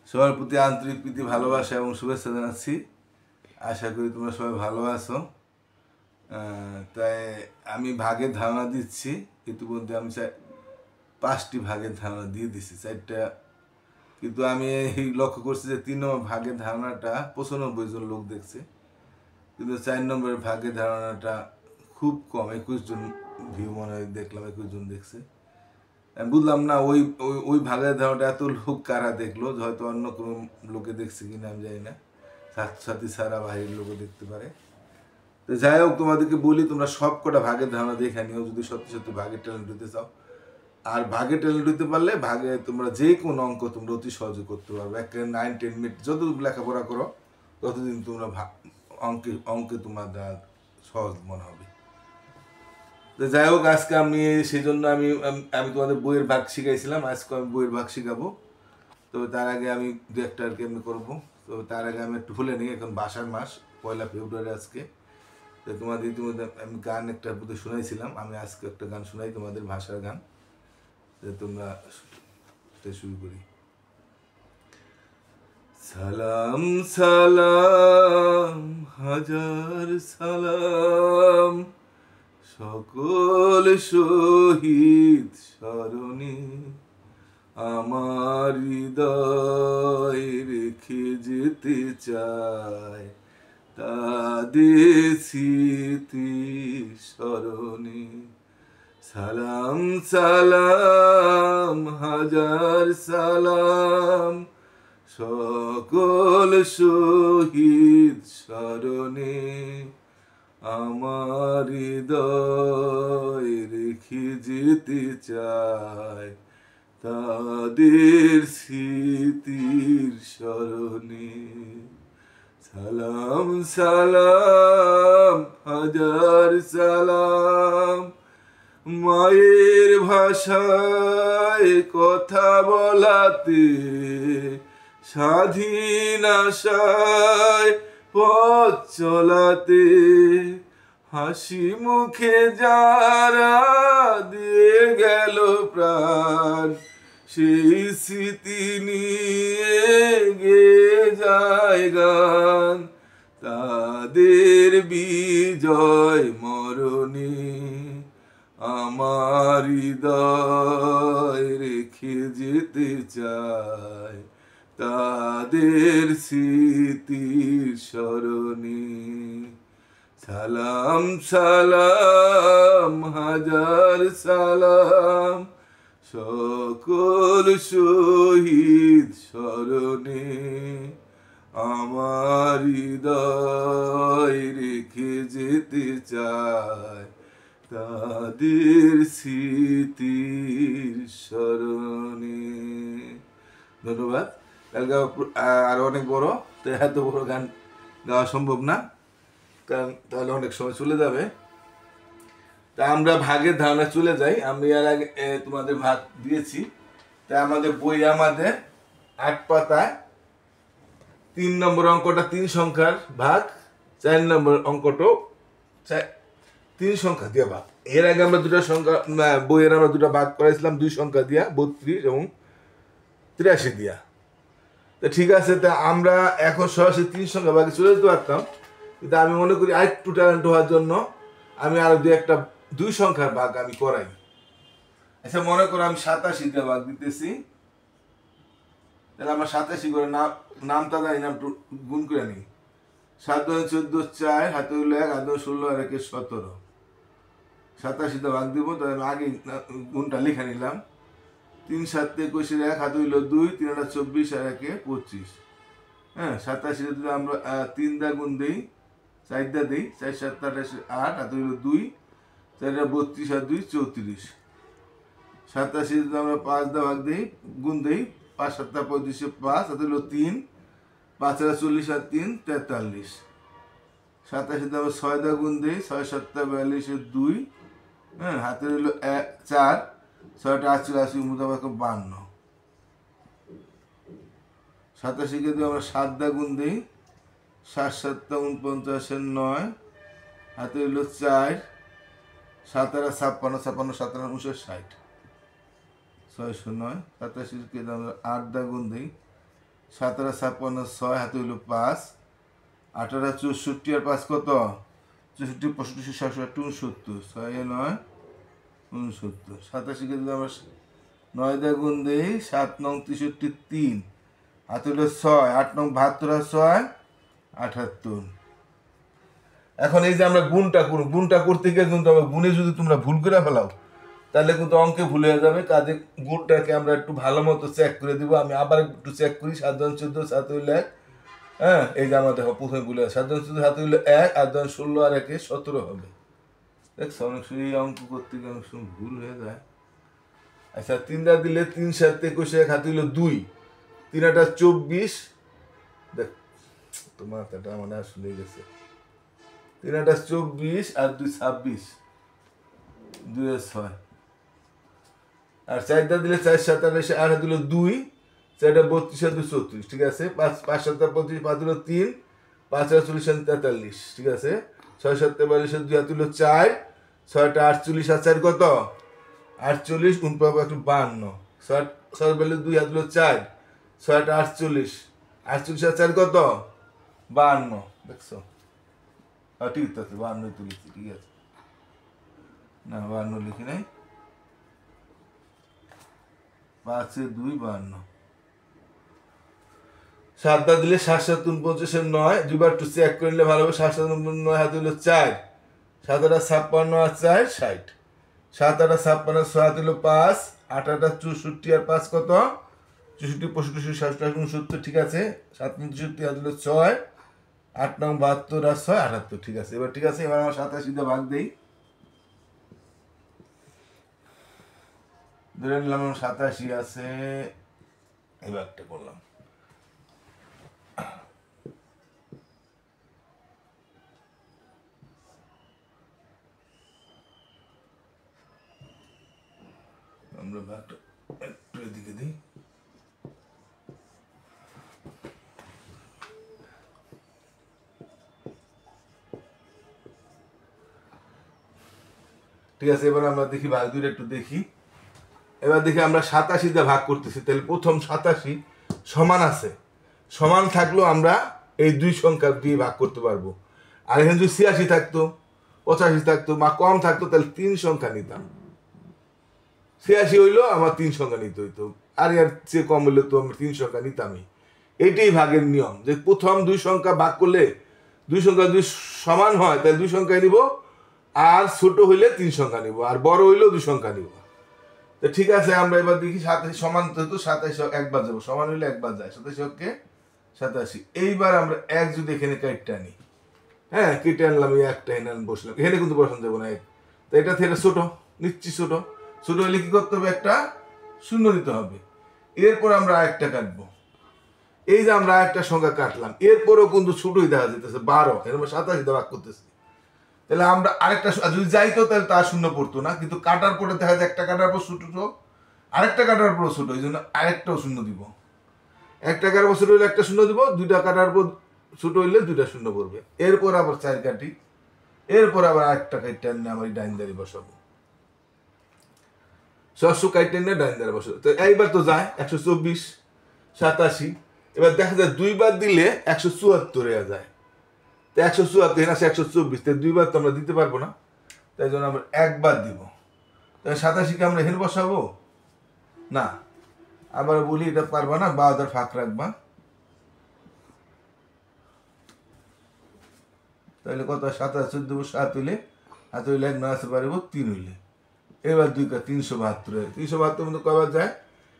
সবার প্রতি আন্তরিক প্রীতি ভালোবাসা এবং শুভেচ্ছা জানাচ্ছি। আশা করি তোমরা সবাই ভালো আছো। তাই আমি ভাগের ধারণা দিচ্ছি। ইতিমধ্যে আমি 5টি ভাগের ধারণা দিয়ে দিচ্ছি, 4টা, কিন্তু আমি এই লক্ষ্য করছি যে 3 নম্বর ভাগের ধারণাটা 95 জন লোক দেখছে, কিন্তু 4 নম্বরের ভাগের ধারণাটা খুব কম, 21 জন ভিউ মনে হয় দেখলাম, 21 জন দেখছে। আমি বুঝলাম না ওই ওই ওই ভাগের ধারণাটা এত লোক কারা দেখলো, হয়তো অন্য কোনো লোকে দেখছে কিনা আমি জানি না, ছাত্রছাত্রী ছাড়া বাইরের লোকও দেখতে পারে। তো যাই হোক, তোমাদেরকে বলি তোমরা সব কটা ভাগের ধারণা দেখে নিও যদি সত্যি সত্যি ভাগের ট্যালেন্ট হতে চাও। আর ভাগের ট্যালেন্ট হতে পারলে ভাগে তোমরা যে কোনো অঙ্ক তোমরা অতি সহজে করতে পারবে। একেবারে 9-10 মিনিট যত লেখাপড়া করো ততদিন তোমরা অঙ্কে তোমার সহজ মনে হবে। তো যাই হোক, আজকে আমি সেই জন্য আমি আমি তোমাদের বইয়ের ভাগ শিখাইছিলাম, আজকে আমি বইয়ের ভাগ শিখাবো। তো তার আগে আমি 2-একটা আর কি এমনি করবো। তো তার আগে আমি একটু ভুলে নিই, এখন বাসার মাস 1 ফেব্রুয়ারি আজকে। তো তোমাদের ইতিমধ্যে আমি গান একটা বুঝে শোনাইছিলাম, আমি আজকে একটা গান শোনাই তোমাদের ভাষার গান, যে তোমরা শুরু করি। সালাম সালাম হাজার সালাম সকল শহীদ স্মরণে, আমার হৃদয় রেখে যেতে চায় তাদের স্মৃতি স্মরণে। সালাম সালাম হাজার সালাম সকল শহীদ স্মরণে, আমার হৃদয় রেখে যেতে চায় তাদের স্মৃতির স্মরণে। সালাম সালাম হাজার সালাম মায়ের ভাষায় কথা বলাতে, স্বাধীন আশায় পথ চলাতে, হাসি মুখে যারা দিয়ে গেল প্রাণ, সেই স্মৃতি নিয়ে গেয়ে যায় গান তাদের বিজয় মরণে, আমার হৃদয় রেখে যেতে চায় তাদের স্মৃতির স্মরণে। সালাম সালাম হাজার সালাম সকল শহীদ স্মরণে, আমার হৃদয় রেখে যেতে চায় তাদের স্মৃতির স্মরণে। ধন্যবাদ। কালকে আরো অনেক বড়, তো এত বড় গান গাওয়া সম্ভব না, কারণ তাহলে অনেক সময় চলে যাবে। তা আমরা ভাগের ধারণা চলে যাই। আমি আর আগে তোমাদের ভাগ দিয়েছি। তাই আমাদের বই আমাদের 8 পাতায় 3 নম্বর অঙ্কটা 3 সংখ্যার ভাগ, 4 নম্বর অঙ্কটাও 3 সংখ্যা দিয়ে ভাগ। এর আগে আমরা দুটা সংখ্যা বইয়ের আমরা দুটা ভাগ করাইছিলাম 2 সংখ্যা দিয়া, 32 এবং 83 দিয়া। তা ঠিক আছে, তা আমরা এখন সরাসরি 3 সংখ্যা ভাগে চলে যেতে পারতাম, কিন্তু আমি মনে করি আরেকটু ট্যালেন্ট হওয়ার জন্য আমি আরো 2 সংখ্যার ভাগ আমি করাই। আচ্ছা, মনে করো আমি 87 দিয়ে ভাগ দিতেছি, তাহলে আমরা 87 করে নামটা জানি, নাম গুণ করে নিই। 7 × 14 4, হাতে হইলো 1, হাতে 16 আর 1 17। 87 দিয়ে ভাগ দিব, তাহলে আমি আগে গুণটা লিখে নিলাম। 3 × 7 = 21, 1 হাতে হইলো 2, 3 × 8 = 24 আর 1 = 25। হ্যাঁ, 87 যদি আমরা 3 দা গুণ দিই, 4 দা দিই, 4 × 7 = 28, 8 হাতে হইলো 2, 4 × 32 আর 2 = 34। 87 যদি আমরা 5 দা ভাগ দিই, গুণ দিই, 5 × 7 = 35, 5 হাতে হইলো 3, 5 × 40 আর 3 = 43। 87 যদি আমরা 6 দা গুণ দিই, 6 × 7 = 42 আর 2, হ্যাঁ, হাতে হইলো 4, 6 × 8 = 80, 52। 87 কে যদি আমরা 7 দা গুণ দিই, 7 × 7 = 49 আর 9, হাতে হইলো 4, 7 আর 56, 56 7 আর 59 60, 609। 87 কে আমরা 8 দা গুণ দিই, 7 আর 56 6 হাতে হইল 5 8 আর 64 আর 5 কত 64 65 67 69 6 9 69 87 কে যদি আমরা 9 দিয়ে গুণ দেই 7 9 63 3 হাতে হইল 6 8 9 72 আর 6 78। এখন এই যে আমরা গুণটা করতে গিয়ে কিন্তু আমরা গুণে যদি তোমরা ভুল করে ফেলাও তাহলে কিন্তু অঙ্কে ভুল হয়ে যাবে। কাজে গুণটাকে আমরা একটু ভালো মতো চেক করে দিব। আমি আবার একটু চেক করি। 7 × 14 7 হইলে 1। হ্যাঁ, এই যে আমার দেখো প্রথমে ভুল হয়। 7 × 14 7 হইলে 1 আর 16 আর 1 17 হবে। দেখছো অনেক সময় এই অঙ্ক করতে গিয়ে অনেক সময় ভুল হয়ে যায়। আচ্ছা 3 দা দিলে 3 7 21 1 হাতে হইলো 2 3 8 24। দেখ তোমার মাথাটা মানে আসলে গেছে। 3 8 24 আর 2 26 2 6 আর 4 দা দিলে 4 7 28 আর দিল 2 4 32 আর 2 34। ঠিক আছে। 5 5 7 25 5 দিল 3 5 আর 40 43। ঠিক আছে। 6 7 42 আর 2 হাতে হলো 4 6 48 আর 4 কত 48 52 6 6 42 2 হাতে হলো 4 6 48 48 আর 4 কত 52। দেখছো ঠিক আছে 52 তুলেছি। ঠিক আছে না 52 লিখি নাই 5 2 52। 7 দা দিলে 7 7 49 9 দুবার একটু চেক করে নিলে ভালো হবে। 7 7 9 হাতে হলো 4 7 8 56 আর 4 60 7 8 56 6 হাতে হলো 5 8 8 64 আর 5 কত 64 65 67 69। ঠিক আছে। 7 69 হাতে হলো 6 8 9 72 আর 6 78। ঠিক আছে। এবার ঠিক আছে। এবার আমরা 87 দিয়ে ভাগ দেই। ধরে নিলাম 87 আছে এই ভাগটা করলাম। আমরা ভাগটা একটু এদিকে দিই। ঠিক আছে। এবার আমরা দেখি ভাগ দুইটা একটু দেখি। এবার দেখি আমরা 87 দিয়ে ভাগ করতেছি। তাহলে প্রথম 87 সমান আছে। সমান থাকলেও আমরা এই দুই সংখ্যা দিয়ে ভাগ করতে পারবো। আর এখানে যদি 86 থাকতো 85 থাকতো বা কম থাকতো তাহলে 3 সংখ্যা নিতাম। 86 হইলো আমার 3 সংখ্যা নিতে হইতো। আর এর চেয়ে কম হইলে তো আমরা 3 সংখ্যা নিতামই। এইটাই ভাগের নিয়ম যে প্রথম দুই সংখ্যা ভাগ করলে দুই সংখ্যা যদি সমান হয় তাহলে দুই সংখ্যা নিব। আর ছোট হইলে 3 সংখ্যা নিব। আর বড় হইলেও 2 সংখ্যা নিব। তো ঠিক আছে। আমরা এবার দেখি 87 সমান তো 27 একবার যাবো। সমান হইলে একবার যায় 27 কে 87। এইবার আমরা এক যদি এখানে কাটটা আনি। হ্যাঁ কেটে আনলাম এই একটা এনে বসলাম। এখানে কিন্তু বসানো যাবো না। তো এটা থেকে ছোট নিচ্ছি। ছোট ছোট হলে কি করতে হবে একটা শূন্য দিতে হবে। এরপর আমরা একটা কাটবো। এই যে আমরা একটা সংখ্যা কাটলাম এরপরও কিন্তু ছোটই দেখা যেতেছে 12 এরপর 87 দিয়ে ভাগ করতেছি। তাহলে আমরা আরেকটা যদি যাইতো তাহলে তার শূন্য পড়তো না। কিন্তু কাটার পরে দেখা যায় একটা কাটার পর ছোট আরেকটা কাটার পর ছোট। এই জন্য আরেকটাও শূন্য দিব। একটা কাটার পর ছোট হইলে একটা শূন্য দিব। দুইটা কাটার পর ছোট হইলে দুইটা শূন্য পড়বে। এরপর আবার 4 কাটি। এরপর আবার আরেকটা কাইটটা নিয়ে আমার ডাইন দাঁড়ি বসাবো। 600 কাইটটা নিয়ে ডাইন দাঁড়ি বসাবো। তো এইবার তো যায় 124 87। এবার দেখা যায় দুইবার দিলে 174 হয়ে যায়। তো 174 এখানে আছে 124। তাই দুইবার তো আমরা দিতে পারবো না। তাই জন্য আমরা একবার দিব। তাই 87 কে আমরা এখানে বসাবো না। আবার বলি এটা পারবা না 12 ফাঁক রাখবা। তাহলে কত 87 দেবো 7 হইলে 7 হইলে 1 9 আসতে পারবো 3 হইলে। এবার 2 কা 372 372 মধ্যে কয়বার যায়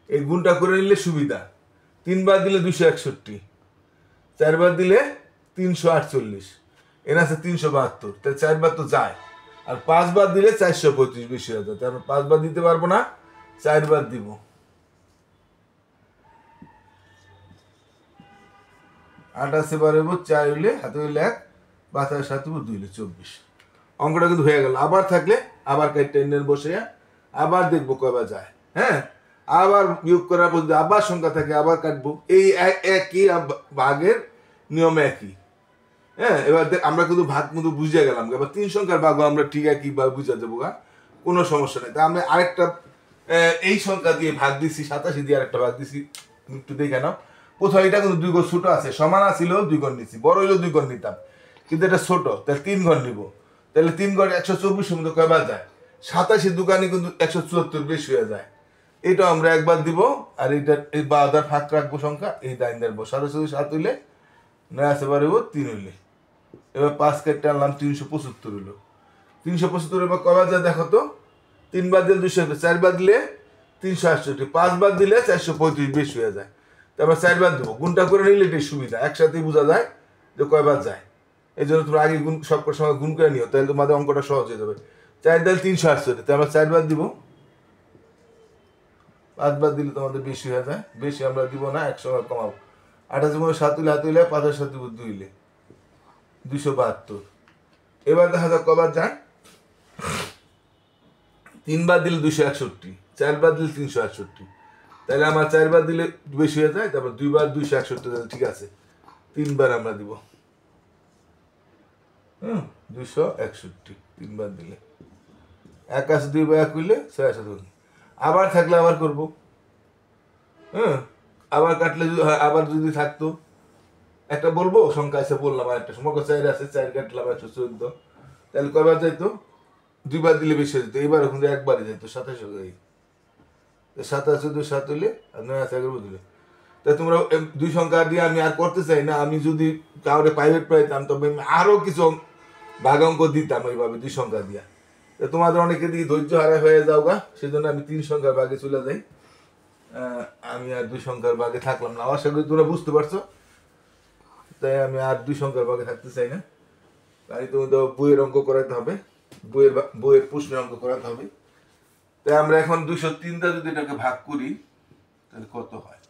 এই গুণটা করে নিলে সুবিধা। 3 বার দিলে 261 4 বার দিলে 348 এর আছে 372। তাই 4 বার তো যায়। আর 5 বার দিলে 435 বেশি হয়ে যায়। তাই আমরা 5 বার দিতে পারবো না 4 বার দিব। 88 বার হইব 4 হইলে হাতে হইলে 1 5 আর 7 2 হইলে 24। অঙ্কটা কিন্তু হয়ে গেল। আবার থাকলে আবার কাইটেন বসে আবার দেখবো কয়বার যায়। হ্যাঁ আবার বিয়োগ করার পর আবার সংখ্যা থাকে আবার কাটবো। এই একই ভাগের নিয়ম একই। হ্যাঁ এবার আমরা কিন্তু ভাগ কিন্তু বুঝে গেলাম। এবার 3 সংখ্যার ভাগও আমরা ঠিক একই ভাবে বুঝা যাবো। কোনো সমস্যা নেই। তা আমরা আরেকটা এই সংখ্যা দিয়ে ভাগ দিছি 87 দিয়ে আরেকটা ভাগ দিছি একটু দেখে নাও। কোথাও এটা কিন্তু 2 ঘর ছোট আছে, সমান আছিল 2 ঘর নিচ্ছি, বড় হইলেও 2 ঘর নিতাম, কিন্তু এটা ছোট, তাহলে 3 ঘর নিব। তাহলে 3 ঘর 124 মধ্যে কয়বার যায়? 87 দোকানে কিন্তু 174 বেশি হয়ে যায়। এটা আমরা একবার দিব, আর এটা এই বাদার ফাঁক রাখবো সংখ্যা, এই দাইন দেবো 87 7 হইলে নয় আসতে পারবো 3 হইলে। এবার 5 কেটে আনলাম 375 হইলো। 375 এবার কয়বার যায় দেখো তো? 3 বার দিলে 200, 4 বার দিলে 368, 5 বার দিলে 435 বেশি হয়ে যায়। তারপর 4 বার দেবো, গুণটা করে নিলে এটাই সুবিধা, একসাথেই বোঝা যায় যে কয়বার যায়। এই জন্য তোমরা আগে গুণ সব সময় গুণ করে নিও, তাহলে তোমাদের অঙ্কটা সহজ হয়ে যাবে। 4 দিলে 368, তাই আমরা 4 বার দিব, 5 বার দিলে তোমাদের বেশি হয়ে যায়, বেশি আমরা দিব না, একসঙ্গে কমাবো। 28 7 হইলে 7 হইলে 5 7 2 হইলে 272। এবার দেখা যাক কবার যায়। 3 বার দিলে 261, 4 বার দিলে 368, তাহলে আমার 4 বার দিলে বেশি হয়ে যায়, তারপর 2 বার 261, ঠিক আছে, 3 বার আমরা দিব 261, 3 বার দিলে 81 2 বার 1 হইলে 6 আবার থাকলে আবার করবো, আবার কাটলে আবার যদি থাকতো একটা বলবো সংখ্যা আছে, বললাম আরেকটা সময় 4 আছে, 4 কাটলাম 114, তাহলে কয়বার যাইতো? 2 বার দিলে বেশি যেত, এইবার এখন একবারই যাইতো 27 হয়ে যাই, 27 7 হইলে আর 9 আছে 11 দিলে। তাই তোমরা 2 সংখ্যা দিয়ে আমি আর করতে চাই না, আমি যদি কাউরে প্রাইভেট পাইতাম তবে আমি আরো কিছু ভাগ অঙ্ক দিতাম এইভাবে 2 সংখ্যা দিয়া। তোমাদের অনেকে দিয়ে ধৈর্য হারা হয়ে যাও গা, সেজন্য আমি 3 সংখ্যার ভাগে চলে যাই, আমি আর 2 সংখ্যার ভাগে থাকলাম না। আশা করি তোমরা বুঝতে পারছো, তাই আমি আর 2 সংখ্যার ভাগে থাকতে চাই না। তাই তোমাদের বইয়ের অঙ্ক করাতে হবে, বইয়ের প্রশ্নের অঙ্ক করাতে হবে। তাই আমরা এখন 203টা যদি এটাকে ভাগ করি তাহলে কত হয়?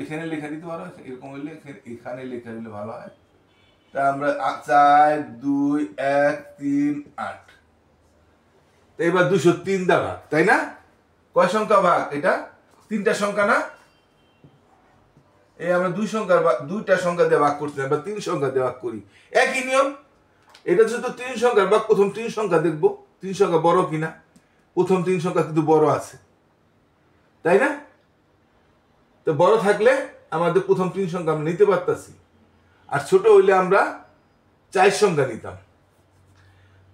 এখানে লেখা দিতে পারো, এরকম হইলে এখানে লেখা দিলে ভালো হয়। তা আমরা 4 2 1 3 8, এবার 203টা ভাগ, তাই না? কয় সংখ্যা ভাগ এটা? 3টা সংখ্যা না? এই আমরা 2টা সংখ্যা দিয়ে ভাগ করছি, আমরা 3 সংখ্যা দিয়ে ভাগ করি, একই নিয়ম। এটা যেহেতু 3 সংখ্যার ভাগ, প্রথম 3 সংখ্যা দেখবো 3 সংখ্যা বড় কিনা। প্রথম 3 সংখ্যা কিন্তু বড় আছে, তাই না? তো বড় থাকলে আমাদের প্রথম 3 সংখ্যা আমরা নিতে পারতাছি, আর ছোট হইলে আমরা 4 সংখ্যা নিতাম।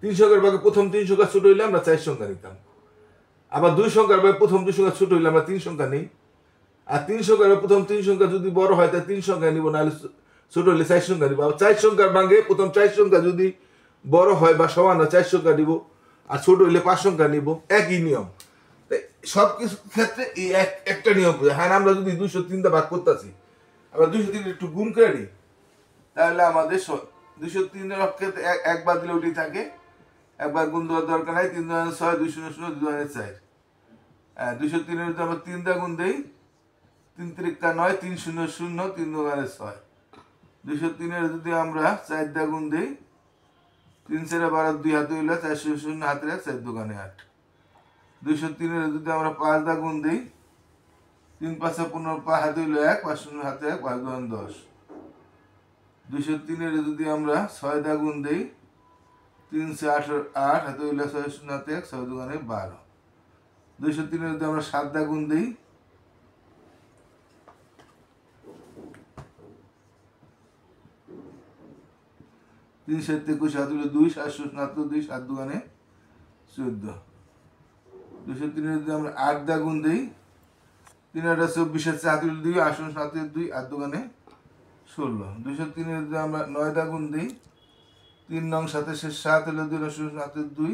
3 সংখ্যার ভাগে প্রথম 3 সংখ্যা ছোট হইলে আমরা 4 সংখ্যা নিতাম। আবার 2 সংখ্যার ভাগে প্রথম 2 সংখ্যা ছোট হইলে আমরা 3 সংখ্যা নেই। আর 3 সংখ্যার প্রথম 3 সংখ্যা যদি বড় হয় তাহলে 3 সংখ্যা নিব, নাহলে ছোট হলে 4 সংখ্যা নিব। আবার 4 সংখ্যার ভাগে প্রথম 4 সংখ্যা যদি বড় হয় বা সমান হয় 4 সংখ্যা নিব, আর ছোট হইলে 5 সংখ্যা নিব, একই নিয়ম। সব কিছু ক্ষেত্রে এই একটা নিয়ম। হ্যাঁ, আমরা যদি 203টা ভাগ করতেছি, আমরা 203 একটু গুণ করে নিই, তাহলে আমাদের 203 এর ক্ষেত্রে একবার দিলে ওটি থাকে, একবার গুণ দেওয়ার দরকার নাই। 3 2 6 2 0 0 2 4, 203 এর আমরা 3 দা গুণ দেই, 3 3 9 3 0 0 3 2 6। 203 এর যদি আমরা 4 দা গুণ দেই, 3 4 12 2 হাতে হইলে 4 0 0 হাতে 4 2 8। 203 এর যদি আমরা 5 দা গুণ দেই, 3 5 15 5 হাতে হইলে 1 5 0 হাতে 1 5 2 10। 203 এর যদি আমরা 6 দা গুণ দেই, 3 8 8 হাতে হইলে 6 0 হাতে 1 6 2 12। 203 এর যদি আমরা 7 দা গুণ দেই, 3 7 21 হাতে হইলে 2 7 0 2 7 2 14। 203 এর যদি আমরা 8 দা গুণ দেই, 3 8 24 হাতে হাতে হইলে 2 8 7 2 8 2 16। 203 এর যদি আমরা 9 দা গুণ দেই, 3 9 7 7 হলে 2 9 7 2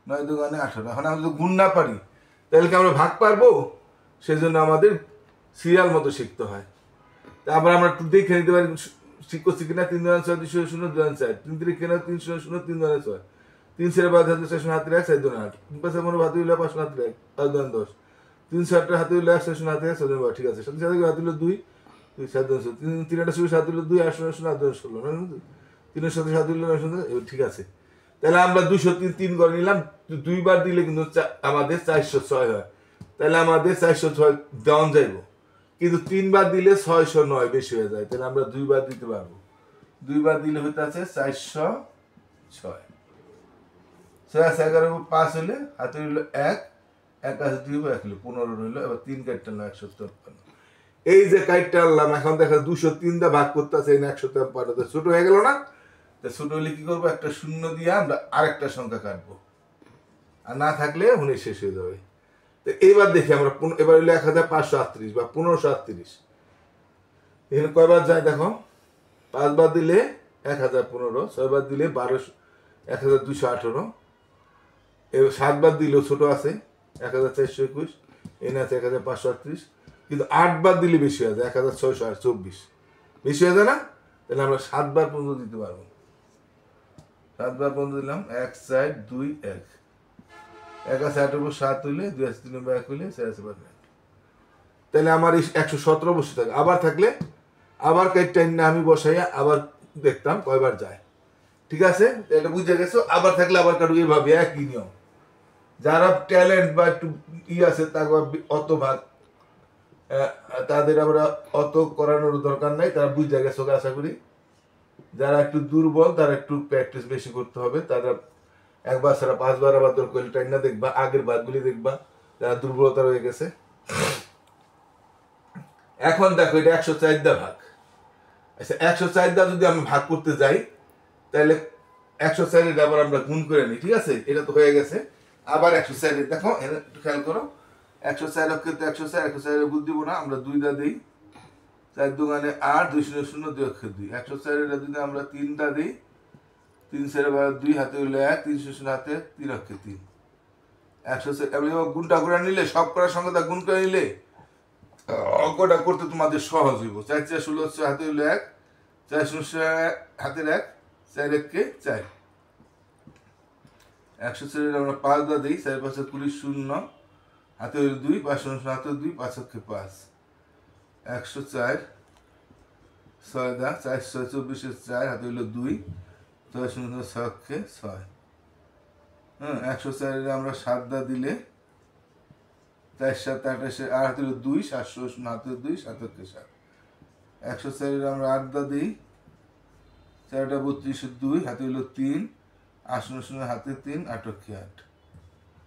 9 2 18। এখন আমরা যদি গুণ না পারি তাহলে কি আমরা ভাগ পারবো? সেজন্য আমাদের সিরিয়াল মতো শিখতে হয়। তারপর আমরা একটু দেখে নিতে পারি ঠিক করছি কিনা। 3 2 6 2 0 2 4, 3 3 কেনা 3 0 0 3 2 6, 3 4 12 হাতে 6 হাতে 1 4 2 8, 3 5 15 হাতে হইলে 5 হাতে 1 5 2 10, 3 7 হাতে হইলে 6 হাতে 1 6 2 ঠিক আছে। 7 7 হাতে হইলে 2 2 7 2 3 3 8 7 হইলে 2 8 0 8 2 16, 3 7 7 হইলে 9 ঠিক আছে। তাহলে আমরা 203 3 করে নিলাম, 2 বার দিলে কিন্তু আমাদের 406 হয়, তাহলে আমাদের 406 দেওয়া যাইব। কিন্তু 3 বার দিলে 609 বেশি হয়ে যায়, তাহলে আমরা 2 বার দিতে পারবো। 2 বার দিলে হইতে আছে 406। 6 11 5 হইলে হাতে হইল 1 1 আছে 2 1 হইল 15 রইল। এবার 3 কাটতে না 153। এই যে কাইটটা আনলাম, এখন দেখা 203 দা ভাগ করতেছে, এই 153, ছোট হয়ে গেল না? ছোট হলে কি করবো, একটা শূন্য দিয়ে আমরা আরেকটা সংখ্যা কাটবো, আর না থাকলে হুনে শেষ হয়ে যাবে। তো এইবার দেখি আমরা, এবার হইলো 1538 বা 1538, এখানে কয়বার যায় দেখো, 5 বার দিলে 1015, 6 বার দিলে 1218, 7 বার দিলেও ছোট আছে 1421, এনে আছে 1538, কিন্তু 8 বার দিলে বেশি হয়ে যায় 1624, বেশি হয়ে যায় না? তাহলে আমরা 7 বার পর্যন্ত দিতে পারবো। 7 বার পর্যন্ত দিলাম, 1 4 2 1, 1 আছে 8 উপর 7 হইলে 2 আছে 3 উপর 1 হইলে 4 আছে 12, তাহলে আমার এই 117 বসে থাকে। আবার থাকলে আবার কাইটটা না আমি বসাইয়া আবার দেখতাম কয়বার যায়। ঠিক আছে, এটা বুঝে গেছো? আবার থাকলে আবার কাটু, এইভাবে একই নিয়ম। যারা ট্যালেন্ট বা একটু আছে তারপর অত ভাগ, তাদের আমরা অত করানোর দরকার নাই, তারা বুঝে গেছো আশা করি। যারা একটু দুর্বল তারা একটু প্র্যাকটিস বেশি করতে হবে, তারা একবার ছাড়া 5 বার আবার তোর করলে টাইম না দেখবা, আগের বারগুলি দেখবা, যারা দুর্বলতা রয়ে গেছে। এখন দেখো এটা 104 দা ভাগ। আচ্ছা, 104 দা যদি আমি ভাগ করতে যাই, তাহলে 104 এর আবার আমরা গুণ করে নিই। ঠিক আছে, এটা তো হয়ে গেছে। আবার 104 এর দেখো, একটু খেয়াল করো, 104 অক্ষে তো 104, 104 এর গুণ দিব না, আমরা 2 দা দিই, 4 দুগুণে 8, 2 0 0, 2 অক্ষে 2, 104 এর যদি আমরা 3 দা দিই, 3 4 2, হাতে হইলো 1, 3 0 হাতে 3 অক্ষে 3, 104। আমি গুণটা করে নিলে, সব করার সঙ্গে তা গুণ করে নিলে অঙ্কটা করতে তোমাদের সহজ হইব। 4 4 16 হাতে হইলো 1, 4 0 হাতের 1, 4 1 কে 4, 104 আমরা 5 দা দিই, 4 5 20 0, হাতে হইলো 2, 5 0 হাতে 2, 5 অক্ষে 5, 104 6 দা, 4 6 24 4, হাতে হইলো 2, 6 0 6 অক্ষে 6, হ্যাঁ। 104 আমরা 7 দা দিলে 4 7 28, আর হাতে হইলো 2, 7 0 হাতে 2, 7 অক্ষে 7, 104 আমরা 8 দা দিই, 4 32 2, হাতে হইলো 3, 8 0 হাতে 3, 8 অক্ষে 8,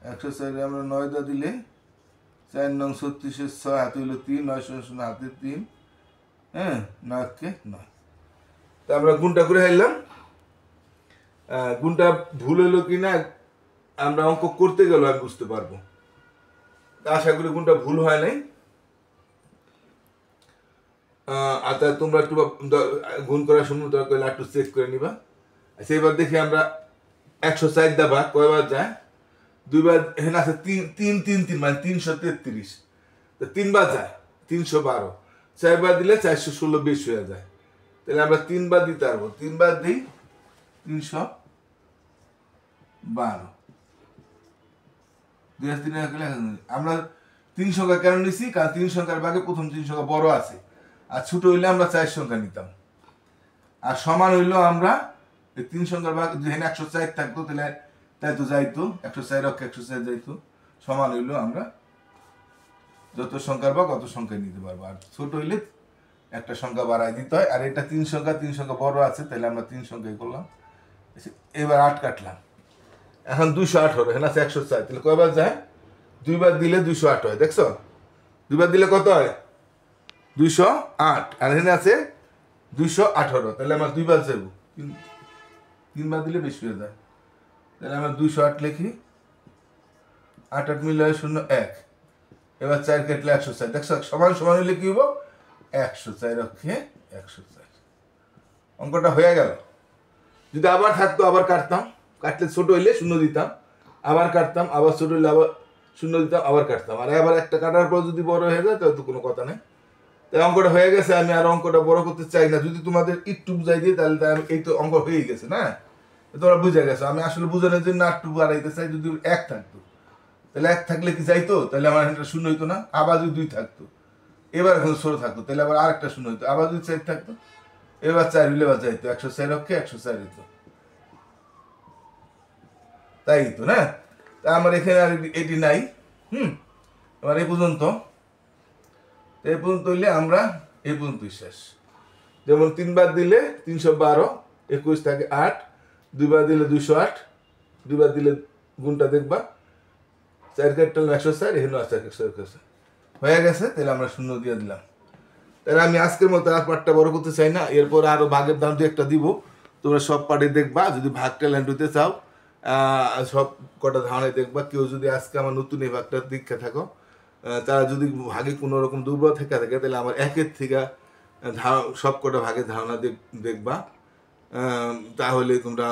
104 আমরা 9 দা দিলে, 4 9 36 6, হাতে হইলো 3, 9 0 হাতে 3, হ্যাঁ, 9 অক্ষে 9। তা আমরা গুণটা করে হাইলাম। গুণটা ভুল হইলো কিনা আমরা অঙ্ক করতে গেলে আমি বুঝতে পারবো। আশা করি গুণটা ভুল হয় নাই। আর তোমরা একটু গুণ করার সময় দরকার একটু চেক করে নিবা। আচ্ছা, এবার দেখি আমরা 104 দা ভাগ কয়বার যায়, 2 বার, এখানে আছে 3 3 3 3, মানে 333, তো 3 বার যায় 312, 4 বার দিলে 416 বেশি হয়ে যায়, তাহলে আমরা 3 বার দিতে পারবো। 3 বার দিই 312, 2 3 আমরা 3 সংখ্যা কেন নিছি, কারণ 3 সংখ্যার ভাগে প্রথম 3 সংখ্যা বড় আছে, আর ছোট হইলে আমরা 4 সংখ্যা নিতাম, আর সমান হইলো আমরা 3 সংখ্যার ভাগ যেখানে 104 থাকতো, তাহলে তাই তো যাইতো 104 অক্ষে 104 যাইতো, সমান হইলো আমরা যত সংখ্যার ভাগ অত সংখ্যা নিতে পারবো, আর ছোট হইলে একটা সংখ্যা বাড়াই দিতে হয়। আর এটা 3 সংখ্যা, 3 সংখ্যা বড় আছে, তাহলে আমরা 3 সংখ্যাই করলাম। এবার 8 কাটলাম, এখন 218, এখানে আছে 104, তাহলে কয়বার যায়, 2 বার দিলে 208 হয়, দেখছো? 2 বার দিলে কত হয়, 208, আর এখানে আছে 218, তাহলে আমার 2 বার যাবো, 3 বার দিলে বেশি হয়ে যায়, তাহলে আমরা 208 লিখি, 8 8 মিলে 0 1, এবার 4 কেটলে 104, দেখছো? সমান সমান হইলে কি হবো, 104 অক্ষে 104, অঙ্কটা হয়ে গেল। যদি আবার থাকতো আবার কাটতাম, কাটলে ছোট হইলে 0 দিতাম, আবার কাটতাম, আবার ছোট হইলে আবার 0 দিতাম, আবার কাটতাম, আর আবার একটা কাটার পর যদি বড় হয়ে যায় তাহলে তো কোনো কথা নেই। তাই অঙ্কটা হয়ে গেছে, আমি আর অঙ্কটা বড় করতে চাই না। যদি তোমাদের একটু বুঝাই দিই তাহলে এই তো অঙ্ক হয়ে গেছে না, তোমরা বুঝে গেছো। আমি আসলে বুঝানোর জন্য একটু বাড়াইতে চাই। যদি 1 থাকতো তাহলে 1 থাকলে কি যাইতো, তাহলে আমার একটা 0 হইতো না। আবার যদি 2 থাকতো, এবার এখন ছোট থাকতো, তাহলে আবার আরেকটা 0 হইতো। আবার যদি 4 থাকতো, এবার 4 হইলে এবার যাইতো 104 অক্ষে 104 হইতো, তাই তো না? তা আমার এখানে আর এটি নাই। আমার এই পর্যন্ত হইলে আমরা এই পর্যন্তই শেষ। যেমন 3 বার দিলে 312, 21 থাকে 8, 2 বার দিলে 208, 2 বার দিলে গুণটা দেখবা, 4 কাটলে 104, এখানে আছে 104 হয়ে গেছে। তাহলে আমরা 0 দিয়ে দিলাম। তাহলে আমি আজকের মতো আর পার্টটা বড় করতে চাই না, এরপর আরও ভাগের দাম একটা দিব, তোমরা সব পার্টি দেখবা। যদি ভাগ ট্যালেন্ট হতে চাও সব কটা ধারণায় দেখবা। কেউ যদি আজকে আমার নতুন এই ভাগটা দীক্ষা থাকো, তারা যদি ভাগে কোনো রকম দুর্বল থেকে থাকে তাহলে আমার একের থেকে সব কটা ভাগের ধারণা দেখবা। তাহলে তোমরা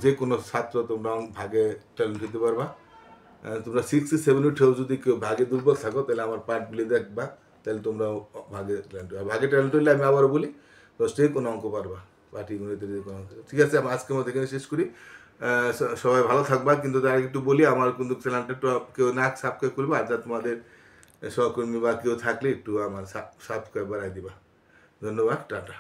যে কোনো ছাত্র তোমরা ভাগে ট্যালেন্ট হতে পারবা। তোমরা 6-7 উঠেও যদি কেউ ভাগে দুর্বল থাকো তাহলে আমার পার্টগুলি দেখবা, তাহলে তোমরা ভাগে ট্যালেন্ট হবে। ভাগে ট্যালেন্ট হলে আমি আবারও বলি 10 কোনো অঙ্ক পারবা, পাটিগণিতে যদি কোনো অঙ্ক। ঠিক আছে, আমি আজকের মতো এখানে শেষ করি। সবাই ভালো থাকবা। কিন্তু তার একটু বলি, আমার কিন্তু চ্যানেলটা একটু কেউ না সাবস্ক্রাইব করবে, আর যা তোমাদের সহকর্মী বা কেউ থাকলে একটু আমার সাবস্ক্রাইব বাড়াই দিবা। ধন্যবাদ, টাটা।